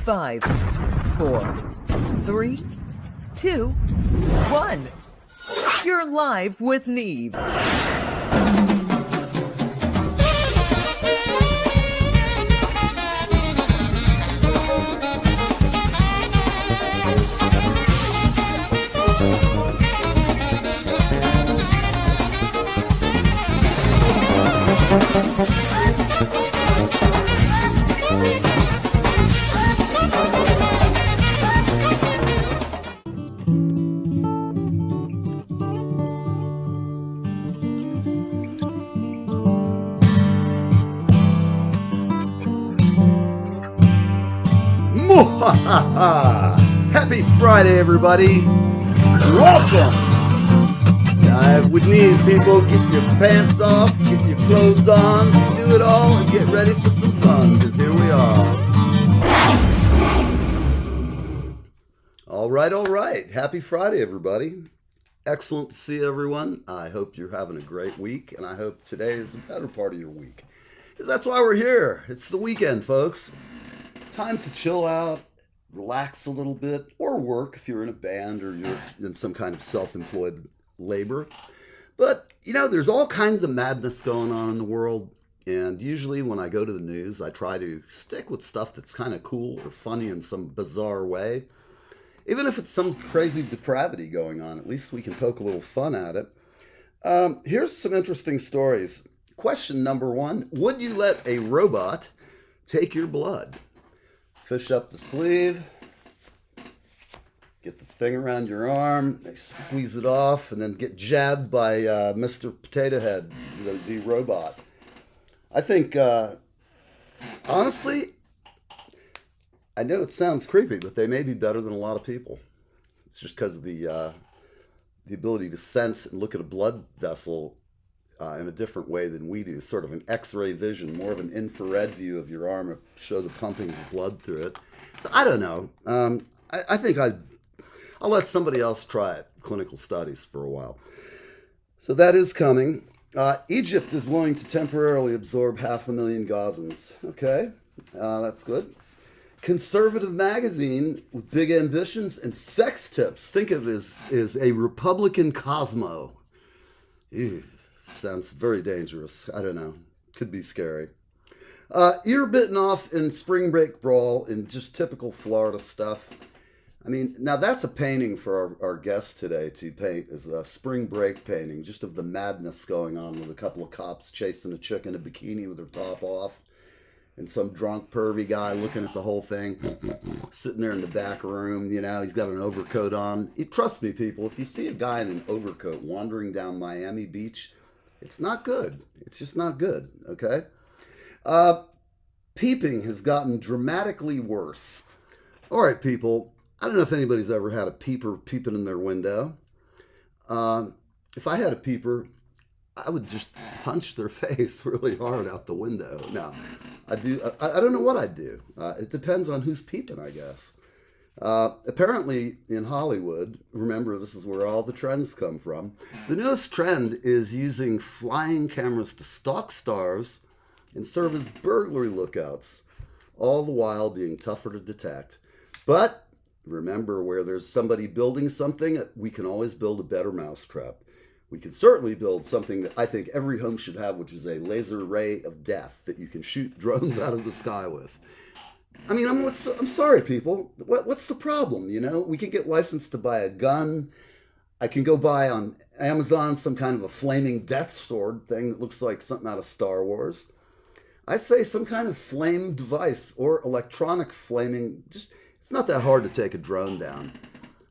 5, 4, 3, 2, 1. You're live with Neve. Happy Friday, everybody. Welcome. Dive with Neve, people. Get your pants off, get your clothes on, do it all, and get ready for some fun, because here we are. All right. Happy Friday, everybody. Excellent to see everyone. I hope you're having a great week, and I hope today is a better part of your week, because that's why we're here. It's the weekend, folks. Time to chill out, relax a little bit, or work if you're in a band or you're in some kind of self-employed labor. But, there's all kinds of madness going on in the world. And usually when I go to the news, I try to stick with stuff that's kind of cool or funny in some bizarre way. Even if it's some crazy depravity going on, at least we can poke a little fun at it. Here's some interesting stories. Question number 1, would you let a robot take your blood? Fish up the sleeve, get the thing around your arm, they squeeze it off, and then get jabbed by Mr. Potato Head, the robot. I think, honestly, I know it sounds creepy, but they may be better than a lot of people. It's just because of the ability to sense and look at a blood vessel in a different way than we do, sort of an X-ray vision, more of an infrared view of your arm to show the pumping of blood through it. So I don't know. I think I'll let somebody else try it, clinical studies, for a while. So that is coming. Egypt is willing to temporarily absorb 500,000 Gazans. Okay, that's good. Conservative magazine with big ambitions and sex tips. Think of it as a Republican Cosmo. Ew. Sounds very dangerous. I don't know. Could be scary. Ear bitten off in spring break brawl in just typical Florida stuff. I mean, now that's a painting for our guest today to paint, is a spring break painting, just of the madness going on with a couple of cops chasing a chick in a bikini with her top off, and some drunk pervy guy looking at the whole thing, sitting there in the back room. He's got an overcoat on. Trust me, people, if you see a guy in an overcoat wandering down Miami Beach, it's not good. It's just not good, okay? Peeping has gotten dramatically worse. All right, people, I don't know if anybody's ever had a peeper peeping in their window. If I had a peeper, I would just punch their face really hard out the window. No, I don't know what I'd do. It depends on who's peeping, I guess. Apparently in Hollywood, remember, this is where all the trends come from, the newest trend is using flying cameras to stalk stars and serve as burglary lookouts, all the while being tougher to detect. But remember, where there's somebody building something, we can always build a better mousetrap. We can certainly build something that I think every home should have, which is a laser ray of death that you can shoot drones out of the sky with. I mean, I'm sorry, people. What's the problem? We can get licensed to buy a gun. I can go buy on Amazon some kind of a flaming death sword thing that looks like something out of Star Wars. I say some kind of flame device or electronic flaming. It's not that hard to take a drone down.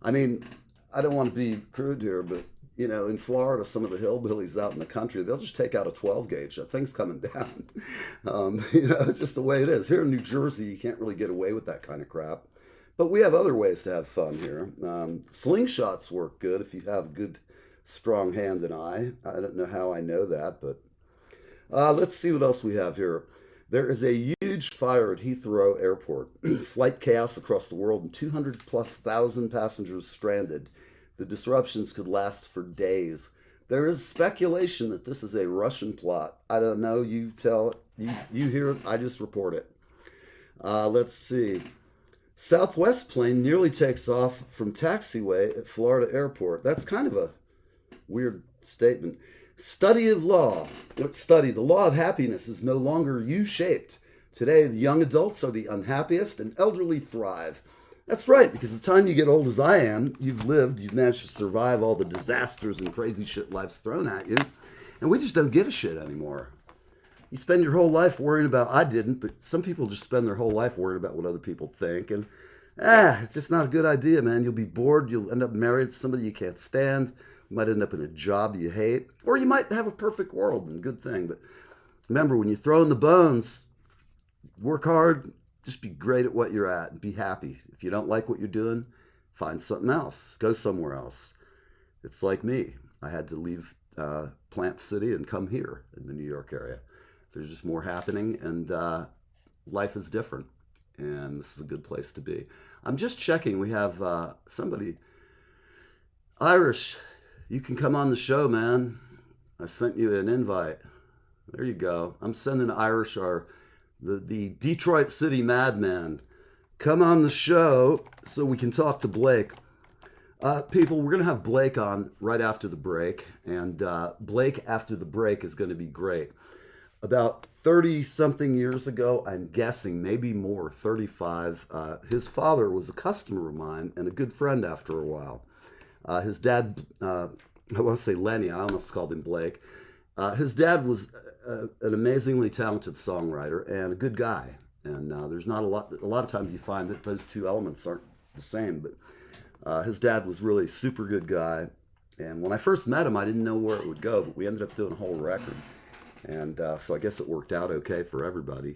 I mean, I don't want to be crude here, but in Florida, some of the hillbillies out in the country, they'll just take out a 12 gauge. That thing's coming down. It's just the way it is. Here in New Jersey, you can't really get away with that kind of crap. But we have other ways to have fun here. Slingshots work good if you have a good, strong hand and eye. I don't know how I know that, but let's see what else we have here. There is a huge fire at Heathrow Airport. Flight chaos across the world and 200,000+ passengers stranded. The disruptions could last for days. There is speculation that this is a Russian plot. I don't know. You tell it. You hear it. I just report it. Let's see. Southwest plane nearly takes off from taxiway at Florida airport. That's kind of a weird statement. Study of law. Study. The law of happiness is no longer U shaped. Today, the young adults are the unhappiest and elderly thrive. That's right, because the time you get old as I am, you've lived, you've managed to survive all the disasters and crazy shit life's thrown at you, and we just don't give a shit anymore. You spend your whole life worrying about, I didn't, but some people just spend their whole life worrying about what other people think, and it's just not a good idea, man. You'll be bored, you'll end up married to somebody you can't stand, you might end up in a job you hate, or you might have a perfect world and good thing, but remember, when you throw in the bones, work hard, just be great at what you're at and be happy. If you don't like what you're doing, find something else. Go somewhere else. It's like me. I had to leave Plant City and come here in the New York area. There's just more happening, and life is different. And this is a good place to be. I'm just checking. We have somebody, Irish. You can come on the show, man. I sent you an invite. There you go. I'm sending Irish the Detroit City Madman. Come on the show so we can talk to Blake. People, we're going to have Blake on right after the break, and Blake after the break is going to be great. About 30 something years ago, I'm guessing, maybe more, 35, his father was a customer of mine and a good friend after a while. His dad, I want to say Lenny, I almost called him Blake. His dad was an amazingly talented songwriter and a good guy. And there's not a lot of times you find that those two elements aren't the same. But his dad was really a super good guy. And when I first met him, I didn't know where it would go, but we ended up doing a whole record. And so I guess it worked out okay for everybody.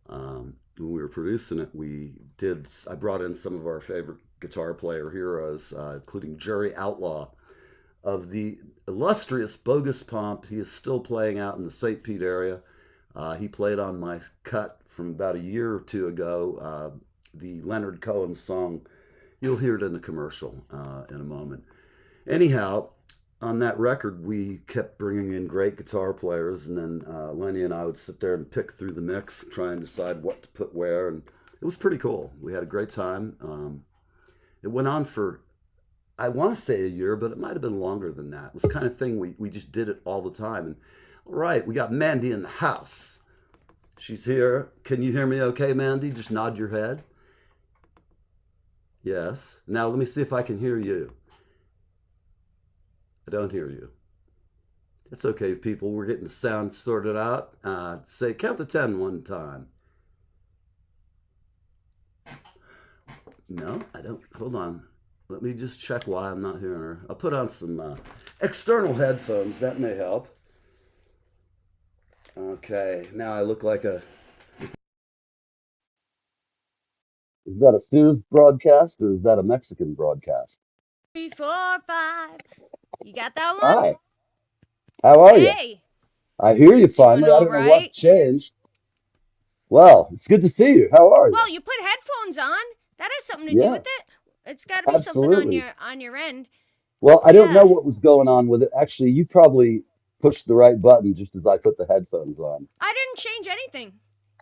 When we were producing it, I brought in some of our favorite guitar player heroes, including Jerry Outlaw of the illustrious Bogus Pomp. He is still playing out in the St. Pete area. He played on my cut from about a year or two ago, the Leonard Cohen song. You'll hear it in the commercial in a moment. Anyhow, on that record, we kept bringing in great guitar players, and then Lenny and I would sit there and pick through the mix, try and decide what to put where, and it was pretty cool. We had a great time. It went on for, I want to say a year, but it might have been longer than that. It was the kind of thing we just did it all the time. And all right, we got Mandy in the house. She's here. Can you hear me okay, Mandy? Just nod your head. Yes. Now let me see if I can hear you. I don't hear you. It's okay, people. We're getting the sound sorted out. Say, count to 10 one time. No, I don't. Hold on. Let me just check why I'm not hearing her. I'll put on some external headphones. That may help. Okay, now I look like a... Is that a Sears broadcast or is that a Mexican broadcast? 3, 4, 5. You got that one? Hi, how are you? Hey, I hear you doing finally. I all don't know what right. changed. Well, it's good to see you. How are you? Well, you put headphones on. That has something to do Yeah, with it. It's got to be something on absolutely. your end. Well, I don't know Yeah, what was going on with it. Actually, you probably pushed the right button just as I put the headphones on. I didn't change anything.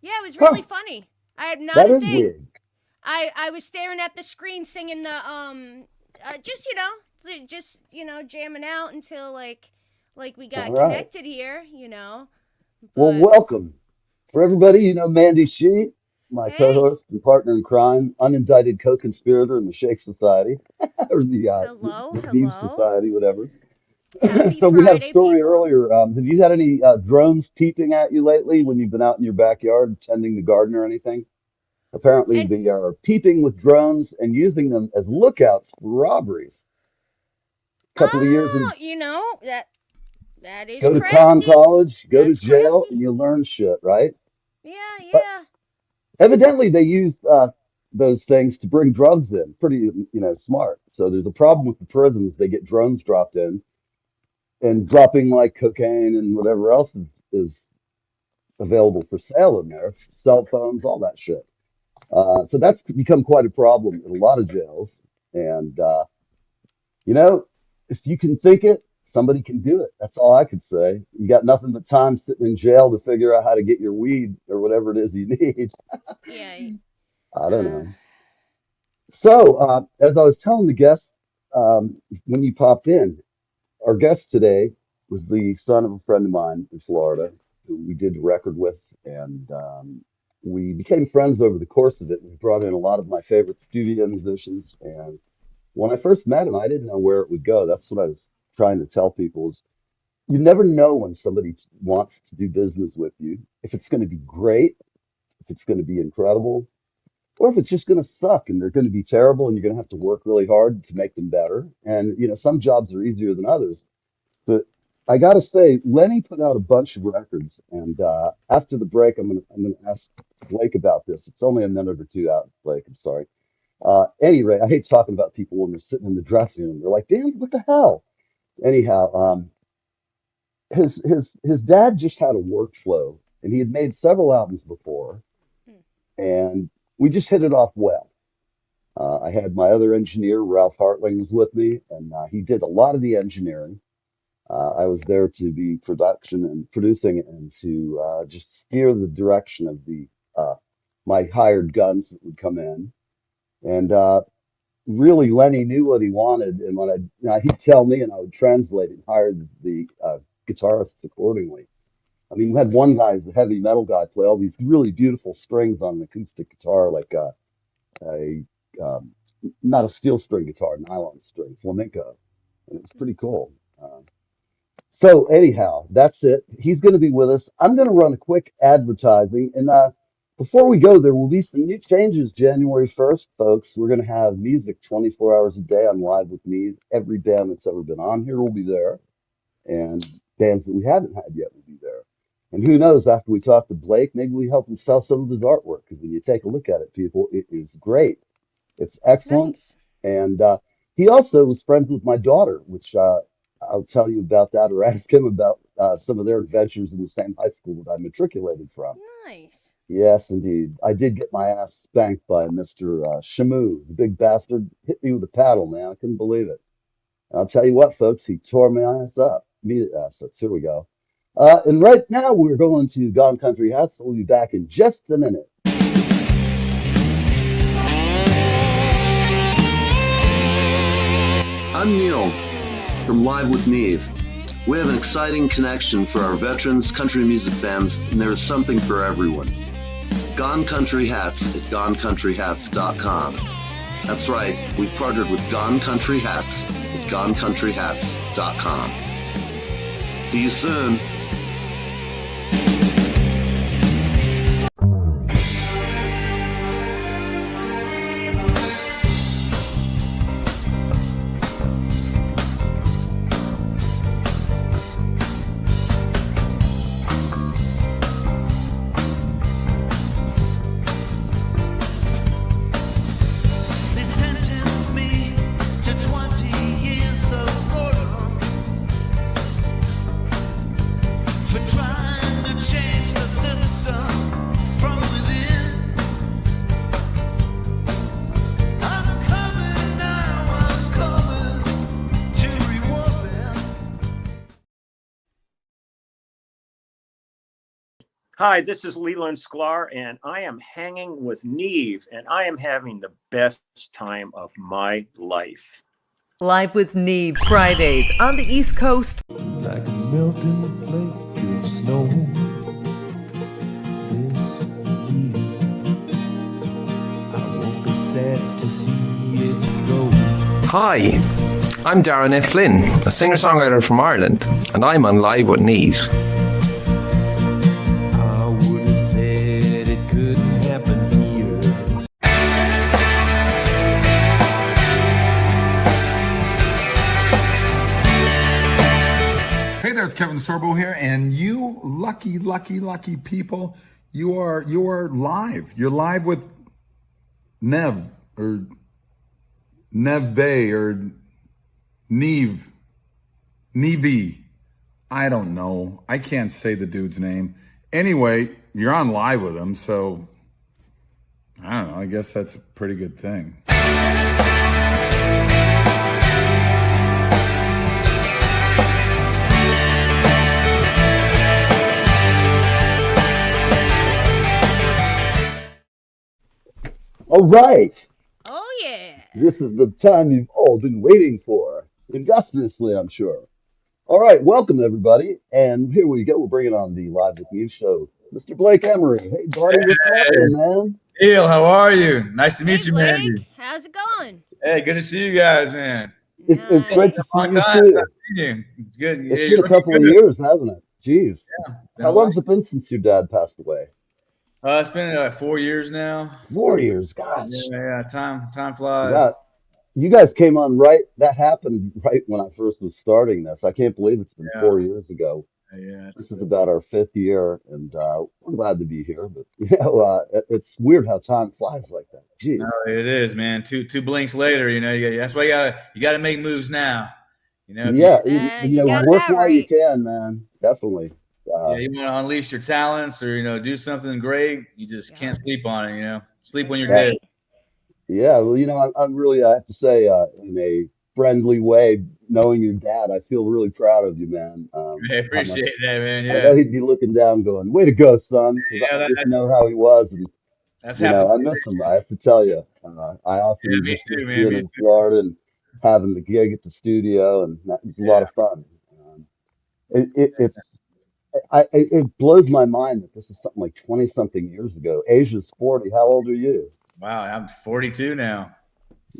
Yeah, it was really Huh, funny. I had not that a is thing. weird. I was staring at the screen singing the just jamming out until like we All got right. connected here. Well, But welcome. For everybody, Mandy She, my hey, co-host and partner in crime, unindicted co-conspirator in the Shake Society, or hello, the Neve hello. Society, whatever. Happy So we had a Friday, story people. earlier. Have you had any drones peeping at you lately when you've been out in your backyard tending the garden or anything? Apparently, And they are peeping with drones and using them as lookouts for robberies. A couple of years in, oh, that is go to con crafty. college, go to That's jail, and crafty. you learn shit, right? Yeah, But yeah. evidently, they use those things to bring drugs in. Pretty, smart. So there's a problem with the prisons. They get drones dropped in, and dropping like cocaine and whatever else is available for sale in there, cell phones, all that shit. So that's become quite a problem in a lot of jails. And, you know, if you can think it, somebody can do it. That's all I could say. You got nothing but time sitting in jail to figure out how to get your weed or whatever it is you need. Yeah. I don't Uh, know. As I was telling the guests when you popped in, our guest today was the son of a friend of mine in Florida who we did a record with, and we became friends over the course of it. We brought in a lot of my favorite studio musicians, and when I first met him, I didn't know where it would go. That's what I was trying to tell people is you never know when somebody wants to do business with you, if it's going to be great, if it's going to be incredible, or if it's just going to suck and they're going to be terrible and you're going to have to work really hard to make them better. And, some jobs are easier than others. But I got to say, Lenny put out a bunch of records. And after the break, I'm gonna ask Blake about this. It's only a minute or two out, Blake. I'm sorry. Anyway, I hate talking about people when they're sitting in the dressing room. They're like, "Damn, what the hell?" Anyhow, his dad just had a workflow, and he had made several albums before, Hmm. and we just hit it off well. I had my other engineer, Ralph Hartling, was with me, and he did a lot of the engineering. I was there to be production and producing and to just steer the direction of the my hired guns that would come in. And really, Lenny knew what he wanted, and when he'd tell me, and I would translate it and hire the guitarists accordingly. I mean, we had one guy, the heavy metal guy, play all these really beautiful strings on an acoustic guitar, like a not a steel string guitar, nylon string, flamenco, and it was pretty cool. So anyhow, that's it. He's going to be with us. I'm going to run a quick advertising, and before we go, there will be some new changes January 1st, folks. We're going to have music 24 hours a day on Live with Me. Every band that's ever been on here will be there, and bands that we haven't had yet will be there. And who knows, after we talk to Blake, maybe we help him sell some of his artwork, because when you take a look at it, people, it is great. It's excellent. Nice. And he also was friends with my daughter, which I'll tell you about that or ask him about some of their adventures in the same high school that I matriculated from. Nice. Yes, indeed. I did get my ass spanked by Mr. Shamu, the big bastard. Hit me with a paddle, man. I couldn't believe it. And I'll tell you what, folks, he tore my ass up. Me ass. Here we go. And right now we're going to Gone Country House. We'll be back in just a minute. I'm Neil from Live with Neve. We have an exciting connection for our veterans, country music fans, and there is something for everyone. Gone Country Hats at GoneCountryHats.com. That's right, we've partnered with Gone Country Hats at GoneCountryHats.com. See you soon. Hi, this is Leland Sklar, and I am hanging with Neve, and I am having the best time of my life. Live with Neve, Fridays on the East Coast. Like a melting flake of snow this year. I won't be sad to see it go. Hi, I'm Darren F. Flynn, a singer-songwriter from Ireland, and I'm on Live with Neve. Hey there, it's Kevin Sorbo here, and you lucky people, you are live. You're live with Neve or Neve or Neve. I don't know. I can't say the dude's name. Anyway, you're on live with him, so I don't know. I guess that's a pretty good thing. All right. Oh yeah. This is the time you've all been waiting for. Industriously, I'm sure. All right, welcome everybody. And here we go. We're bringing on the Live with Neve show. Mr. Blake Emery. Hey, buddy, what's happening, man? Neil, how are you? Nice to Hey meet you, Blake, Mandy. how's it going? Hey, good to see you guys, man. It's great to Nice. see Long you time not too. seeing you. It's good. It's Yeah, been you're a looking couple of good. years, hasn't it? Jeez. Been How a while. long's it been since your dad passed away? It's been 4 years now. 4 years. Yeah, Gosh. yeah. Time flies. That you guys came on right. That happened right when I first was starting this. I can't believe it's been Yeah, 4 years ago. yeah. This is about our fifth year, and we're glad to be here. But it's weird how time flies like that. No, Jeez. it is, man. Two blinks later, that's why you gotta make moves now. If Yeah, You got work that while you right. can, man. Definitely. you want to unleash your talents or do something great, you just Yeah, can't sleep on it. Sleep when that's you're That, dead. right. yeah. Well, I'm really, I have to say, in a friendly way, knowing your dad, I feel really proud of you, man. I How much appreciate that, man. I know Yeah, he'd be looking down, going, "Way to go, son," because yeah. I just know how he was, and That's half I miss him. I have to tell you, I Yeah, often me just miss too, man. being Me in Florida and having the gig at the studio, and that was a lot Yeah. of fun. It's it blows my mind that this is something like 20 something years ago. Asia's 40. How old are you? Wow, I'm 42 now.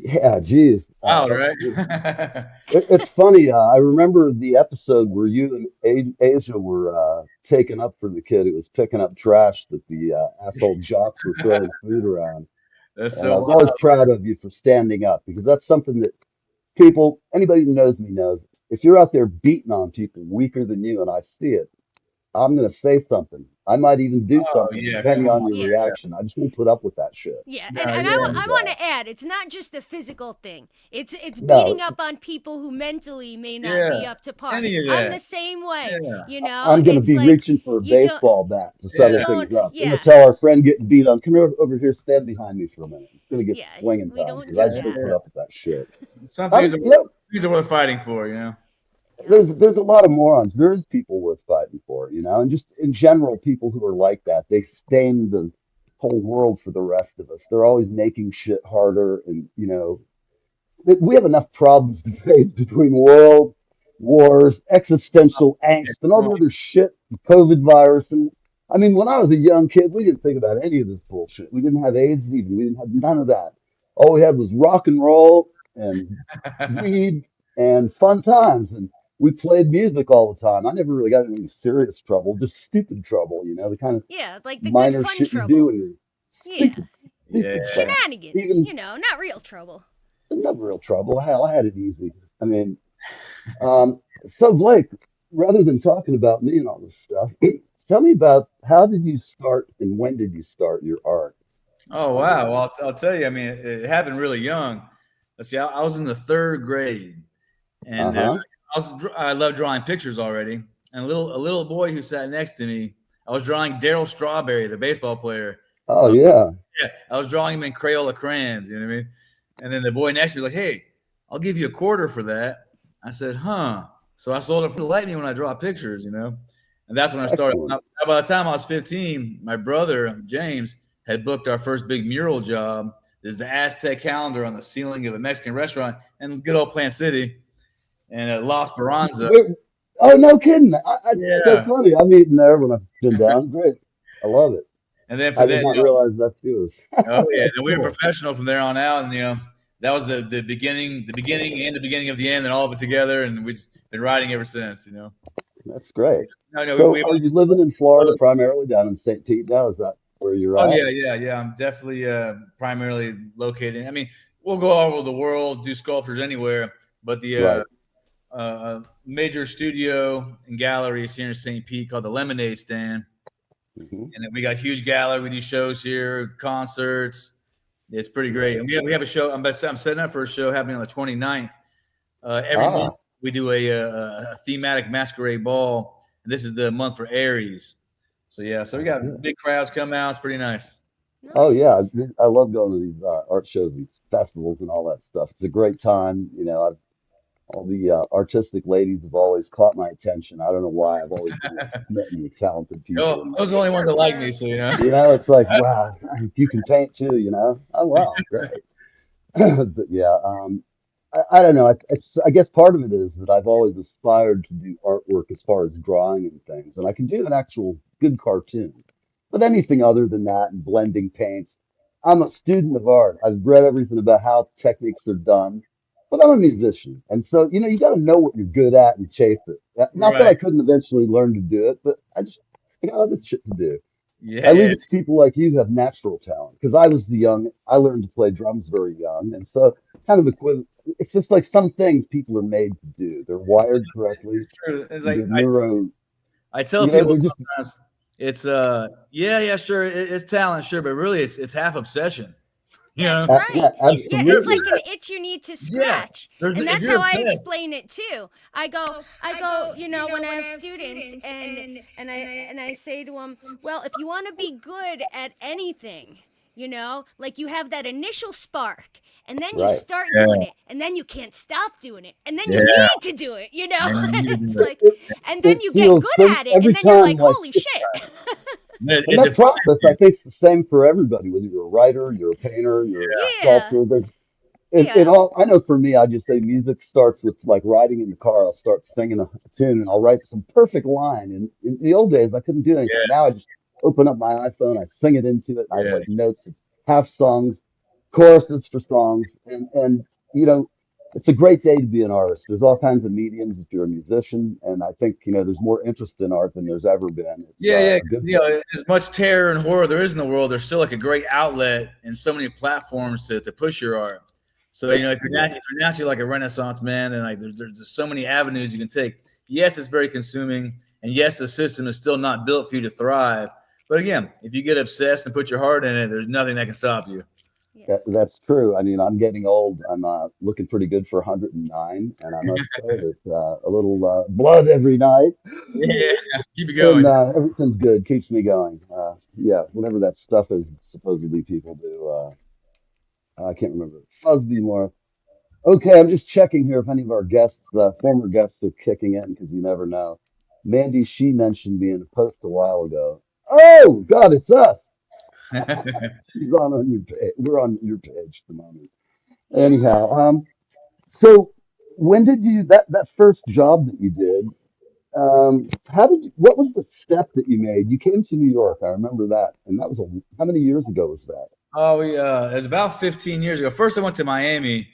Yeah, geez, Wow, that's right? it's funny. I remember the episode where you and Asia were taking up for the kid who was picking up trash that the asshole jocks were throwing food around. That's And I so was always wild. proud of you for standing up because that's something that people, anybody who knows me knows. If you're out there beating on people weaker than you, and I see it, I'm going to say something. I might even do Oh something yeah, depending come on on. your Yeah. reaction. I just won't put up with that shit. Yeah, No, and yeah. And I want to add, it's not just the physical thing. It's beating no, up on people who mentally may not Yeah. be up to par. Any of I'm the that. same way. Yeah. You know, I'm going to it's be like reaching for a you don't baseball bat to you settle Yeah. things don't up. I'm going to yeah. tell our friend getting beat on, come over here, stand behind me for a minute. It's going to get Yeah, to swinging we time don't because I do just won't that. put Yeah. up with that shit. Some things are You know, worth fighting for. Yeah. there's a lot of morons. There is people worth fighting for, and just in general, people who are like that, they stain the whole world for the rest of us. They're always making shit harder, and we have enough problems to face between world wars, existential angst, and all the other shit, the COVID virus. And I mean, when I was a young kid, we didn't think about any of this bullshit. We didn't have AIDS even. We didn't have none of that. All we had was rock and roll and weed and fun times. And we played music all the time. I never really got in any serious trouble, just stupid trouble, the kind of Yeah, like the good minor fun shit you do trouble. when you're Yeah. Yeah. stupid stuff. Shenanigans, Even not real trouble. never real trouble. Hell, I had it easy. I mean, so Blake, rather than talking about me and all this stuff, tell me about how did you start and when did you start your art? Oh wow. Well, I'll tell you. I mean, it happened really young. Let's see. I was in the third grade, and Uh-huh. I love drawing pictures already. And a little boy who sat next to me, I was drawing Daryl Strawberry, the baseball player. Oh Um, yeah. yeah, I was drawing him in Crayola crayons. You know what I mean? And then the boy next to me was like, "Hey, I'll give you a quarter for that." I said, "Huh." So I sold it for like me when I draw pictures. And that's when I started. Excellent. Now, by the time I was 15, my brother James had booked our first big mural job. There's the Aztec calendar on the ceiling of a Mexican restaurant in good old Plant City and La Esperanza. Wait, oh no kidding. It's so Yeah. funny. I'm eating there when I've been down. Great. I love it. And then for I did that, not realize that's yours. oh yeah, That's and we were cool. professional from there on out, and that was the beginning, and the beginning of the end, and all of it together, and we've been riding ever since. That's great. No, no, So we are you living in Florida primarily down in St. Pete now? Is that where you're oh at? yeah. I'm definitely primarily located. I mean, we'll go all over the world, do sculptures anywhere, but the Right. major studio and gallery is here in St. Pete called the Lemonade Stand, Hmm. and then we got a huge gallery. We do shows here, concerts. It's pretty great. And we have a show. I'm setting up for a show happening on the 29th. Every month Ah, we do a thematic masquerade ball, and this is the month for Aries. So yeah, so we got yeah. big crowds come out. It's pretty nice. Oh yeah, Nice. I love going to these art shows, these festivals, and all that stuff. It's a great time. All the artistic ladies have always caught my attention. I don't know why. I've always been like smitten with talented people, Oh, and those are the You're only so ones that like me. proud. So. it's like wow, you can paint too. Oh wow, great. But yeah, I don't know. I guess part of it is that I've always aspired to do artwork as far as drawing and things, and I can do an actual good cartoon. But anything other than that and blending paints, I'm a student of art. I've read everything about how techniques are done, but I'm a musician, and so you got to know what you're good at and chase it. Not that I Right. couldn't eventually learn to do it, but I got other shit to do. Yeah, I leave yeah, it to people like you who have natural talent. Because I learned to play drums very young. And so, kind of equivalent, it's just like some things people are made to do. They're wired correctly. it's true. It's Their like neuro, I tell people they're just, sometimes it's yeah, yeah, sure, it's talent, sure, but really it's half obsession. You That's know? right. Yeah, it's absolutely. like an itch you need to Yeah. scratch. There's And if that's you're how I obsessed. explain it too. I go, when I have students and I say to them, "Well, if you want to be good at anything, like you have that initial spark, and then you Right. start doing Yeah. it, and then you can't stop doing it, and then you Yeah. need to do it, Man, and you it's do it. like, It, and then it you get feels good so at it, every and then you're time like, like, "Holy shit." and It that defines process, I you. think, is the same for everybody, whether you're a writer, you're a painter, you're a Yeah. sculptor. In Yeah. all, I know for me, I just say music starts with like riding in the car. I'll start singing a tune and I'll write some perfect line. And in the old days, I couldn't do anything. Now I Yes. just open up my iPhone, I sing it into it. I have Yes. like notes, half songs, choruses for songs, and you know, it's a great day to be an artist. There's all kinds of mediums if you're a musician, and I think there's more interest in art than there's ever been. It's Yeah, yeah. a good You thing. know, as much terror and horror there is in the world, there's still like a great outlet and so many platforms to push your art. So if you're Yeah. not if you're naturally like a Renaissance man, then like there's just so many avenues you can take. Yes, it's very consuming, and yes, the system is still not built for you to thrive. But again, if you get obsessed and put your heart in it, there's nothing that can stop you. Yeah. That's true. I mean, I'm getting old. I'm looking pretty good for 109, and I must say that a little blood every night, Yeah, keep it and going. everything's good. Keeps me going. Yeah, whatever that stuff is supposedly people do. I can't remember. Fuzzy more. Okay, I'm just checking here if any of our guests, former guests, are kicking in because you never know. Mandy, she mentioned me in a post a while ago. Oh God, it's us. She's on your page. We're on your page at the moment. Anyhow, Yeah. so when did you that first job that you did? What was the step that you made? You came to New York, I remember that, and that was how many years ago was that? Oh, it was about 15 years ago. First, I went to Miami,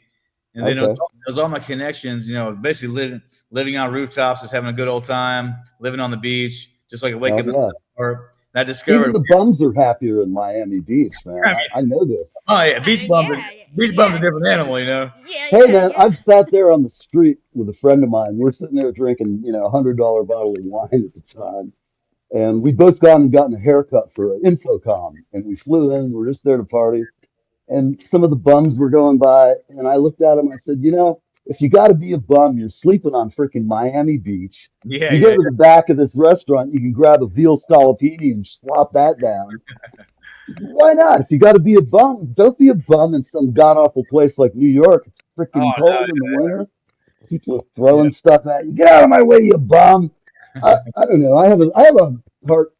and then Okay. it was all my connections. Basically living on rooftops, just having a good old time, living on the beach, just like wake Oh up in the yeah. or and I Even discovered. the bums are happier in Miami Beach, man. I mean, I know this. oh yeah, Yeah. beach bums are a Yeah. different animal. Yeah. Hey Yeah. man, Yeah. I've sat there on the street with a friend of mine. We're sitting there drinking, $100 bottle of wine at the time. And we both gone and gotten a haircut for an Infocom. And we flew in, we're just there to party. And some of the bums were going by, and I looked at him. I said, if you got to be a bum, you're sleeping on freaking Miami Beach. Yeah, You yeah, go to the back of this restaurant, you can grab a veal scallopini and slop that down. Why not? If you got to be a bum, don't be a bum in some god awful place like New York. It's oh freaking no, cold in the winter. People are yeah, throwing stuff at you. Get out of my way, you bum. I don't know. I have a heart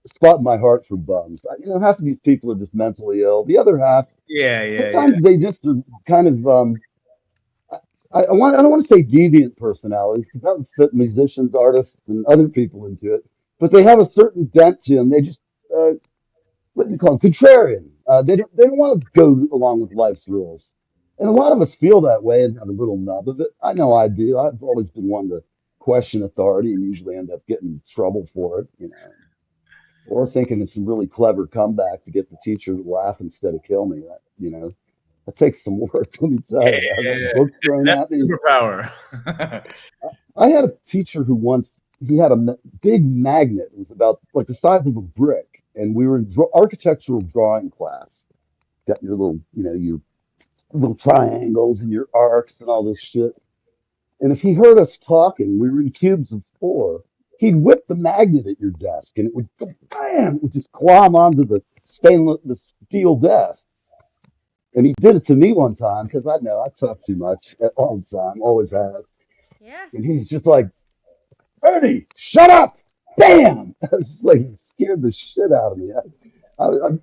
spot in my heart for bums. Half of these people are just mentally ill. The other half, yeah, yeah, yeah. sometimes they just are kind of I don't want to say deviant personalities because that would fit musicians, artists, and other people into it. But they have a certain bent to them. They just what do you call them? Contrarian. They don't want to go along with life's rules. And a lot of us feel that way and have a little nub of it. I know I do. I've always been one to question authority and usually end up getting in trouble for it. Or thinking it's a really clever comeback to get the teacher to laugh instead of kill me. That takes some work, let me tell Yeah, you. I've yeah, had yeah. books thrown That's at a me. superpower. I had a teacher who once he had a big magnet. It was about like the size of a brick, and we were in architectural drawing class. Got your little, your little triangles and your arcs and all this shit. And if he heard us talking, we were in cubes of four. He'd whip the magnet at your desk, and it would go bam! It would just clomb onto the steel desk. And he did it to me one time because I know I talk too much all the time, always have. Yeah. And he's just like, Ernie, shut up! Bam! I was just like, it scared the shit out of me.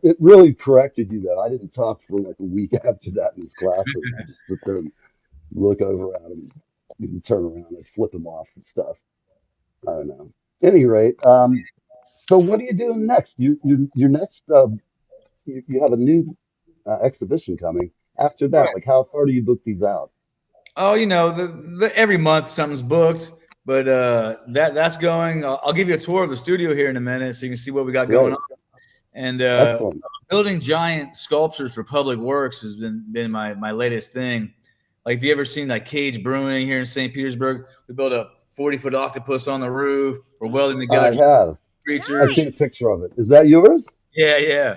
It really corrected you though. I didn't talk for like a week after that in his classroom. I just sit there and look over at him, and turn around and flip him off and stuff. I don't know. Any rate, so what are you doing next? Your next you have a new exhibition coming. After that, like how far do you book these out? Oh, the every month something's booked, but that's going. I'll give you a tour of the studio here in a minute, so you can see what we got going Great, on. And excellent. building giant sculptures for public works has been my latest thing. Like, if you ever seen like Cage Brewing here in St. Petersburg, we built a 40-foot octopus on the roof. We're welding together I have. I've creatures. seen a Nice. picture of it. Is that yours? Yeah, yeah, yeah.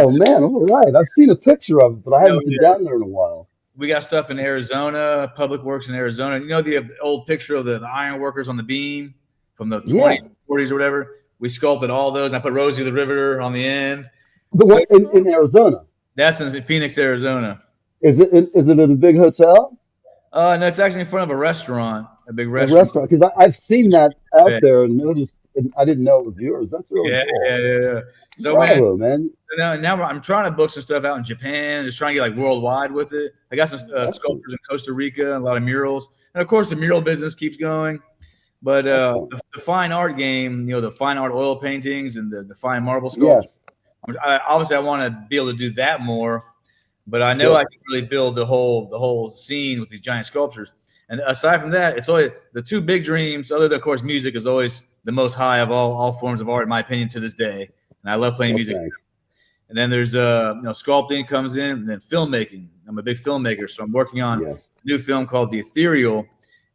Oh man, all right. I've seen a picture of it, but I You know, haven't been down there in a while. we got stuff in Arizona, public works in Arizona. The old picture of the iron workers on the beam from the Yeah, 20s, 40s or whatever. We sculpted all those. I put Rosie the Riveter on the end. the So one in Arizona. that's in Phoenix, Arizona. Is it at a big hotel? No, it's actually in front of a restaurant, a big A restaurant. restaurant? Because I've seen that out Yeah, there and noticed, and I didn't know it was yours. That's really yeah, cool. yeah, yeah. So man, Bravo, man. now I'm trying to book some stuff out in Japan, just trying to get like worldwide with it. I got some Excellent, sculptures in Costa Rica, and a lot of murals, and of course the mural business keeps going. But excellent. the fine art game, the fine art oil paintings and the fine marble Yes, sculpture. Obviously, I want to be able to do that more, but I know I sure. can really build the whole scene with these giant sculptures. And aside from that, it's always the two big dreams. Other than, of course, music is always the most high of all forms of art, in my opinion, to this day. And I love playing Well, music. thanks. And then there's sculpting comes in, and then filmmaking. I'm a big filmmaker, so I'm working on Yes. a new film called The Ethereal. And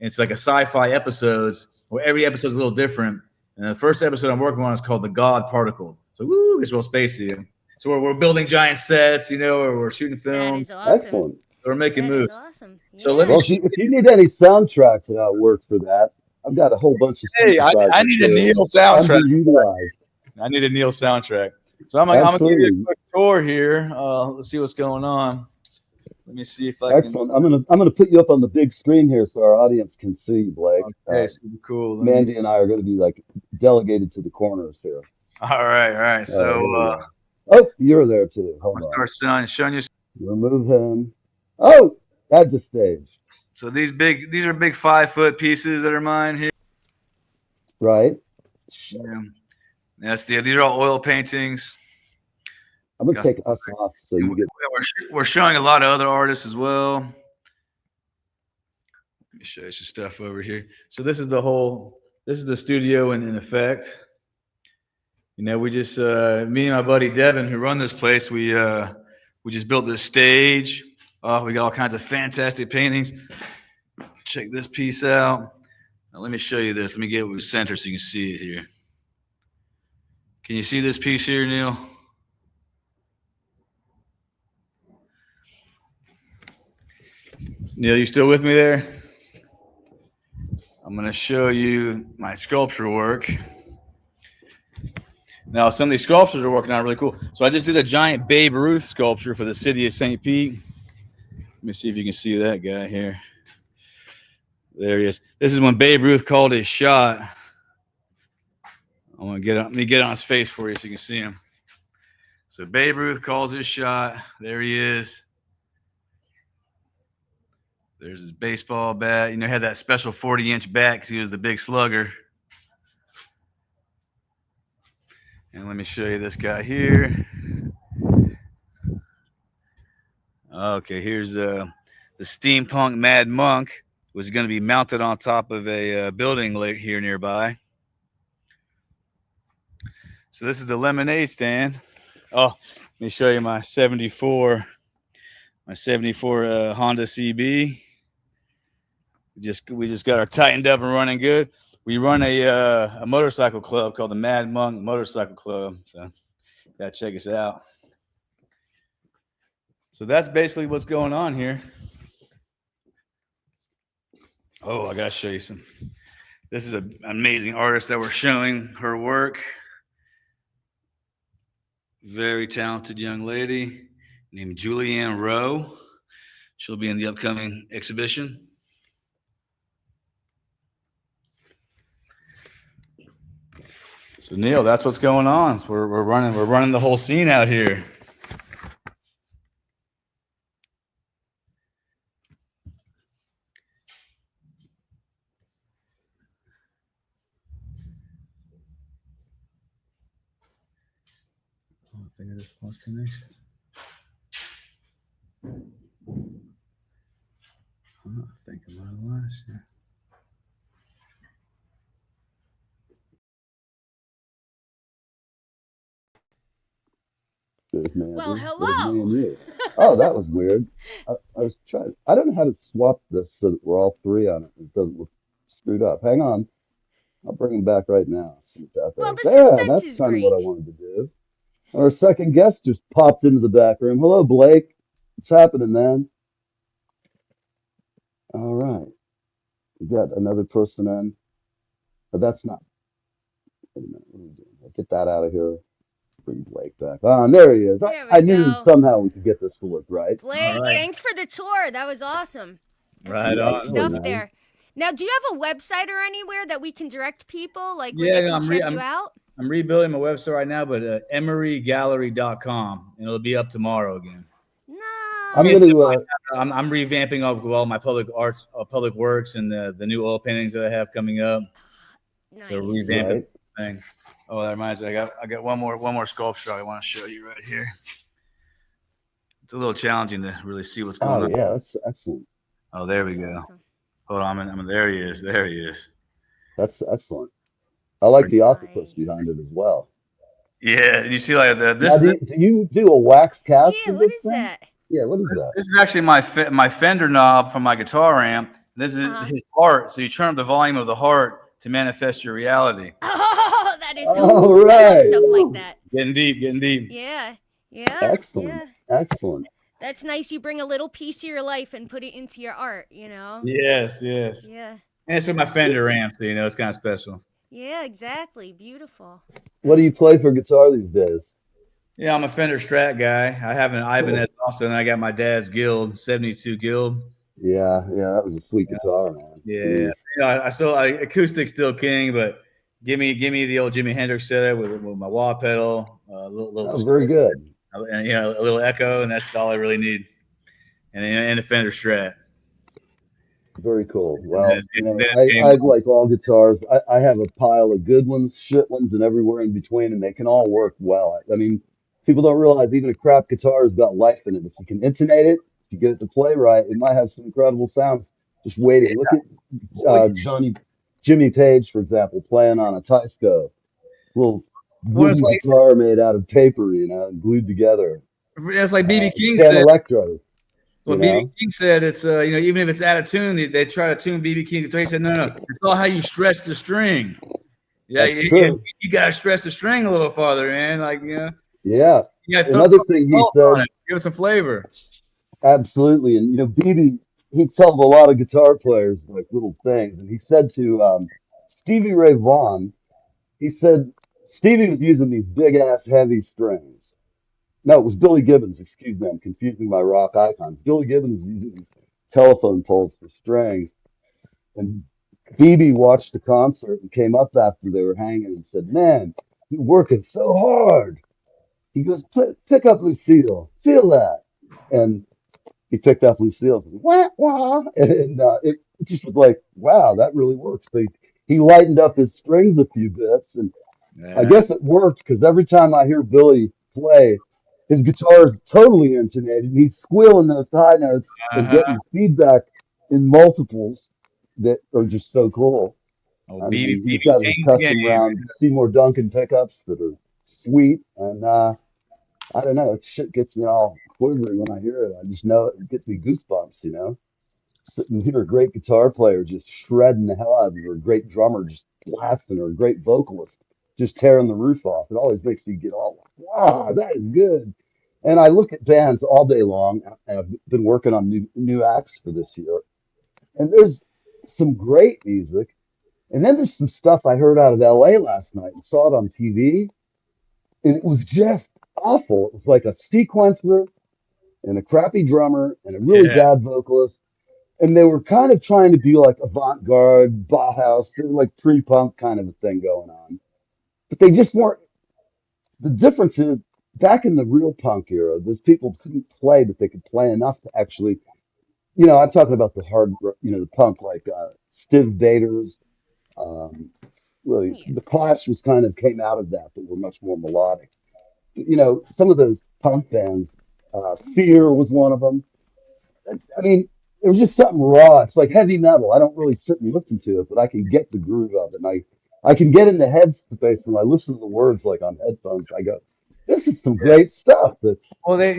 it's like a sci-fi episodes where every episode is a little different. And the first episode I'm working on is called The God Particle. So woo, it's real spacey. So we're building giant sets, or we're shooting That films. is awesome. Excellent. We're making That moves. is awesome. So let me. Well, if you need any soundtracks work for that, I've got a whole bunch of Hey, I synthesizers need a that are Neil soundtrack. underutilized. I need a Neil soundtrack. So I'm gonna give you a Absolutely. quick tour here. Let's see what's going on. Let me see if I can. Excellent. I'm gonna put you up on the big screen here so our audience can see you, Blake. Okay, super cool. Let me. Mandy and I are going to be like delegated to the corners here. All right, all right. All right, So here we go. Oh, you're there too. Hold I'll on. start showing you. Remove him. Oh, that's a stage. So these are big 5-foot pieces that are mine here. Right. Shit. Yeah. These are all oil paintings. I'm gonna take us off so you get. We're showing a lot of other artists as well. Let me show you some stuff over here. So this is the studio in effect. We just me and my buddy Devin, who run this place, we just built this stage. We got all kinds of fantastic paintings. Check this piece out. Now, let me show you this. Let me get it with center so you can see it here. Can you see this piece here, Neil? Neil, you still with me there? I'm going to show you my sculpture work. Now, some of these sculptures are working out really cool. So I just did a giant Babe Ruth sculpture for the city of St. Pete. Let me see if you can see that guy here. There he is. This is when Babe Ruth called his shot. Let me get on his face for you so you can see him. So Babe Ruth calls his shot. There he is. There's his baseball bat. He had that special 40-inch bat because he was the big slugger. And let me show you this guy here. Okay, here's the steampunk Mad Monk, was going to be mounted on top of a building here nearby. So this is the lemonade stand. Oh, let me show you my 74 Honda CB. We just got her tightened up and running good. We run a motorcycle club called the Mad Monk Motorcycle Club. So gotta check us out. So that's basically what's going on here. Oh, I gotta show you some. This is an amazing artist that we're showing her work. Very talented young lady named Julianne Rowe. She'll be in the upcoming exhibition. So Neil, that's what's going on. So we're running the whole scene out here. I think I just lost connection. I think I might have lost you. Well, There's me hello. and you. Oh, that was weird. I was trying. I don't know how to swap this so that we're all three on it. It doesn't look screwed up. Hang on. I'll bring him back right now. See if that Well, does. the There, suspense that's is kind of what great. I wanted to do. Our second guest just popped into the back room. Hello, Blake. What's happening, man? All right. We got another person in. But that's not. Wait a minute. What are we doing? Get that out of here. Bring Blake back on. There he is. There I we knew that go. somehow we could get this to look right. All Blake, right. thanks for the tour. That was awesome. And Right some Yeah, good on. really, stuff man. there. Now, do you have a website or anywhere that we can direct people, like where Yeah, they no, can check you out? I'm rebuilding my website right now, but emerygallery.com, and it'll be up tomorrow again. I'm Nice. going to. I'm revamping all my public arts, public works, and the new oil paintings that I have coming up. So Nice. revamping Right. the thing. Oh, that reminds me. I got one more sculpture I want to show you right here. It's a little challenging to really see what's going Oh, on. yeah, that's excellent. Oh, there we That's go. awesome. Hold on, there he is. There he is. That's excellent. I like the octopus Nice. behind it as well. Yeah, you see, like Now, do you do a wax cast Yeah, of what this is thing? that? Yeah, what is that? This is actually my Fender knob from my guitar amp. This is Uh-huh. his heart. So you turn up the volume of the heart to manifest your reality. Oh, that is so All cool. I love right. stuff like that. Getting deep, getting deep. Yeah. Yeah. Excellent. Yeah. Excellent. That's nice. You bring a little piece of your life and put it into your art, you know? Yes, yes. Yeah. And it's with my Fender amp, so it's kind of special. Yeah, exactly. Beautiful. What do you play for guitar these days? Yeah, I'm a Fender Strat guy. I have an Ibanez also, and I got my dad's Guild, 72 Guild. Yeah, that was a sweet guitar, man. Yeah, Jeez. acoustic's still king, but give me the old Jimi Hendrix setup with my wah pedal, a little Oh, very good. and a little echo, and that's all I really need. And a Fender Strat. Very cool. And Well, then I like all guitars. I have a pile of good ones, shit ones, and everywhere in between, and they can all work well. I mean, people don't realize even a crap guitar has got life in it. If you can intonate it, if you get it to play right, it might have some incredible sounds just waiting. Look at Jimmy Page, for example, playing on a Teisco, little well, it's wooden like guitar made out of paper, glued together. BB King 10 said. electrodes, Well, you BB know? King said it's even if it's out of tune, they try to tune BB King's guitar. He said no, it's all how you stretch the string. Yeah, That's true. you gotta stretch the string a little farther, man. Yeah. You gotta Another throw thing he salt said, on it. Give it some flavor. absolutely. And, BB, he tells a lot of guitar players like little things. And he said to Stevie Ray Vaughan, he said, Stevie was using these big ass heavy strings. No, it was Billy Gibbons. Excuse me. I'm confusing my rock icons. Billy Gibbons was using these telephone poles for strings. And BB watched the concert and came up after they were hanging and said, "Man, you're working so hard." He goes, "Pick up Lucille. Feel that." And he picked up Lucille's wah, wah. And it just was like, wow, that really works. So he lightened up his strings a few bits. And I Yeah. guess it worked because every time I hear Billy play, his guitar is totally intonated. And he's squealing those high notes and Uh-huh. getting feedback in multiples that are just so cool. Oh, I BB mean, he's got his King's custom game. round Seymour Duncan pickups that are sweet. And I don't know, that shit gets me all quivering when I hear it. I just know it gets me goosebumps. Sitting here, a great guitar player just shredding the hell out of it, or a great drummer just blasting, or a great vocalist just tearing the roof off. It always makes me get all like, wow, that is good. And I look at bands all day long, and I've been working on new acts for this year. And there's some great music. And then there's some stuff I heard out of LA last night and saw it on TV. And it was just awful. It was like a sequencer and a crappy drummer and a really Yeah. bad vocalist. And they were kind of trying to be like avant-garde, Bauhaus, like pre-punk kind of a thing going on. but they just weren't. The difference is back in the real punk era, those people couldn't play, but they could play enough to actually, I'm talking about the hard, the punk like Stiv Vader's. Um, really, Yeah. the Clash was kind of came out of that, but were much more melodic. Some of those punk bands, Fear was one of them. I mean, it was just something raw. It's like heavy metal. I don't really sit and listen to it, but I can get the groove of it. And I can get in the headspace when I listen to the words like on headphones. I go, this is some great stuff. Well, they,